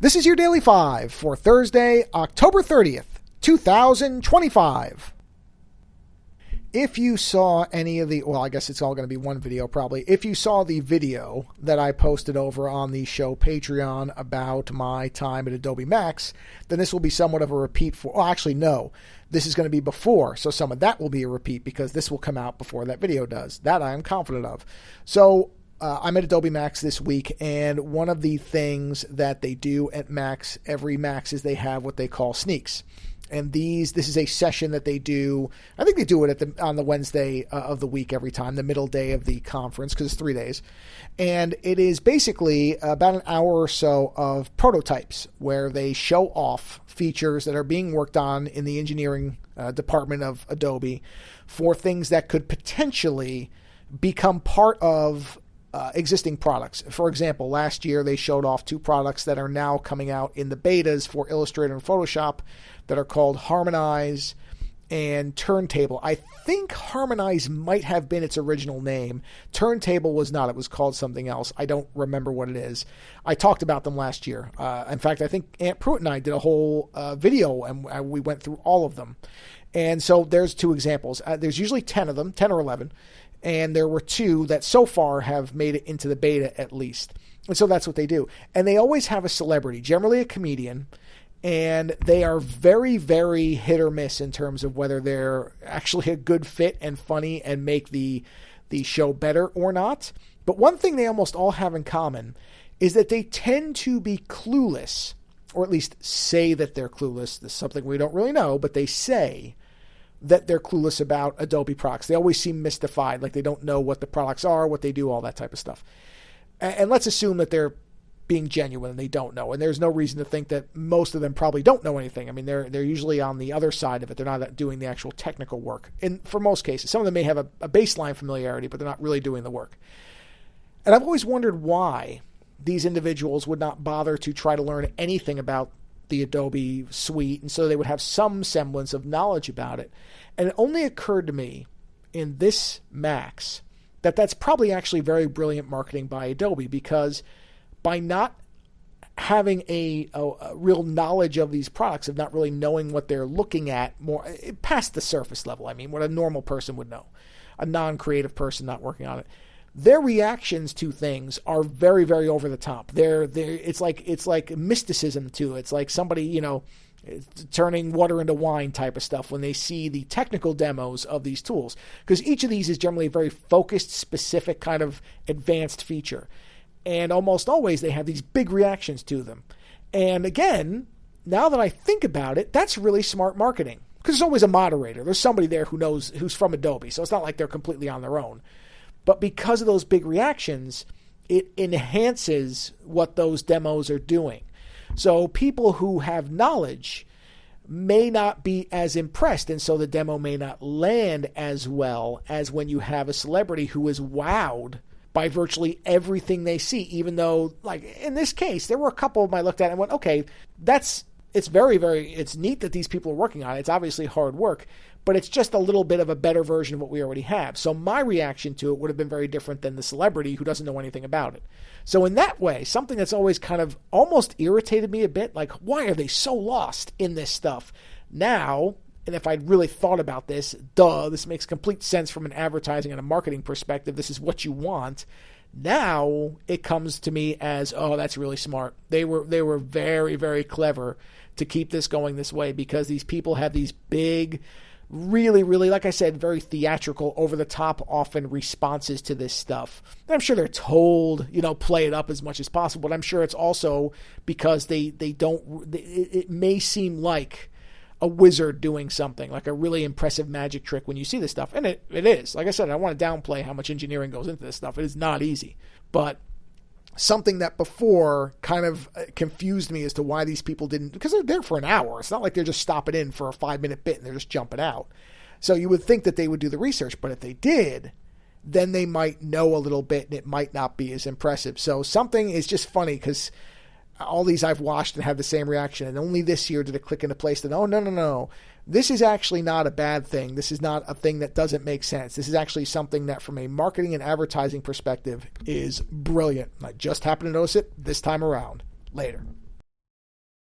This is your Daily 5 for Thursday, October 30th, 2025. If you saw any of the, well, I guess it's all going to be one video probably. If you saw the video that I posted over on the show Patreon about my time at Adobe MAX, then this will be somewhat of a repeat for, well, actually, no. This is going to be before, so some of that will be a repeat because this will come out before that video does. That I am confident of. So, I'm at Adobe MAX this week, and one of the things that they do at MAX, every MAX, is they have what they call sneaks. And this is a session that they do. I think they do it on the Wednesday of the week every time, the middle day of the conference, because it's 3 days. And it is basically about an hour or so of prototypes where they show off features that are being worked on in the engineering department of Adobe for things that could potentially become part of existing products. For example, last year they showed off 2 products that are now coming out in the betas for Illustrator and Photoshop that are called Harmonize and Turntable. I think Harmonize might have been its original name. Turntable was not. It was called something else. I don't remember what it is. I talked about them last year. In fact, I think Aunt Pruitt and I did a whole video and we went through all of them. And so there's 2 examples. There's usually 10 of them, 10 or 11. And there were 2 that so far have made it into the beta at least. And so that's what they do. And they always have a celebrity, generally a comedian. And they are very, very hit or miss in terms of whether they're actually a good fit and funny and make the show better or not. But one thing they almost all have in common is that they tend to be clueless, or at least say that they're clueless. This is something we don't really know, but they say that they're clueless about Adobe products. They always seem mystified, like they don't know what the products are, what they do, all that type of stuff. And let's assume that they're being genuine and they don't know. And there's no reason to think that most of them probably don't know anything. I mean, they're usually on the other side of it. They're not doing the actual technical work. And for most cases, some of them may have a baseline familiarity, but they're not really doing the work. And I've always wondered why these individuals would not bother to try to learn anything about the Adobe suite, and so they would have some semblance of knowledge about it. And it only occurred to me in this Max that that's probably actually very brilliant marketing by Adobe, because by not having a real knowledge of these products, of not really knowing what they're looking at more past the surface level, I mean, what a normal person would know, a non-creative person not working on it, their reactions to things are very, very over the top. It's like mysticism too. It's like somebody, turning water into wine type of stuff when they see the technical demos of these tools. Because each of these is generally a very focused, specific kind of advanced feature. And almost always they have these big reactions to them. And again, now that I think about it, that's really smart marketing. Because there's always a moderator. There's somebody there who's from Adobe. So it's not like they're completely on their own. But because of those big reactions, it enhances what those demos are doing. So people who have knowledge may not be as impressed, and so the demo may not land as well as when you have a celebrity who is wowed by virtually everything they see, even though, like in this case, there were a couple of them I looked at and went, okay, it's very, very, it's neat that these people are working on it. It's obviously hard work, but it's just a little bit of a better version of what we already have. So my reaction to it would have been very different than the celebrity who doesn't know anything about it. So in that way, something that's always kind of almost irritated me a bit, like, why are they so lost in this stuff? Now, and if I'd really thought about this, this makes complete sense from an advertising and a marketing perspective. This is what you want. Now it comes to me as, oh, that's really smart. They were very, very clever to keep this going this way, because these people have these big, really, really, like I said, very theatrical, over-the-top, often responses to this stuff. And I'm sure they're told, play it up as much as possible, but I'm sure it's also because it may seem like a wizard doing something, like a really impressive magic trick when you see this stuff. And it is. Like I said, I don't want to downplay how much engineering goes into this stuff. It is not easy. But something that before kind of confused me as to why these people didn't, because they're there for an hour. It's not like they're just stopping in for a 5-minute bit and they're just jumping out. So you would think that they would do the research, but if they did, then they might know a little bit and it might not be as impressive. So something is just funny, because all these I've watched and had the same reaction, and only this year did it click into place that, oh, no. This is actually not a bad thing. This is not a thing that doesn't make sense. This is actually something that from a marketing and advertising perspective is brilliant. I just happened to notice it this time around. Later.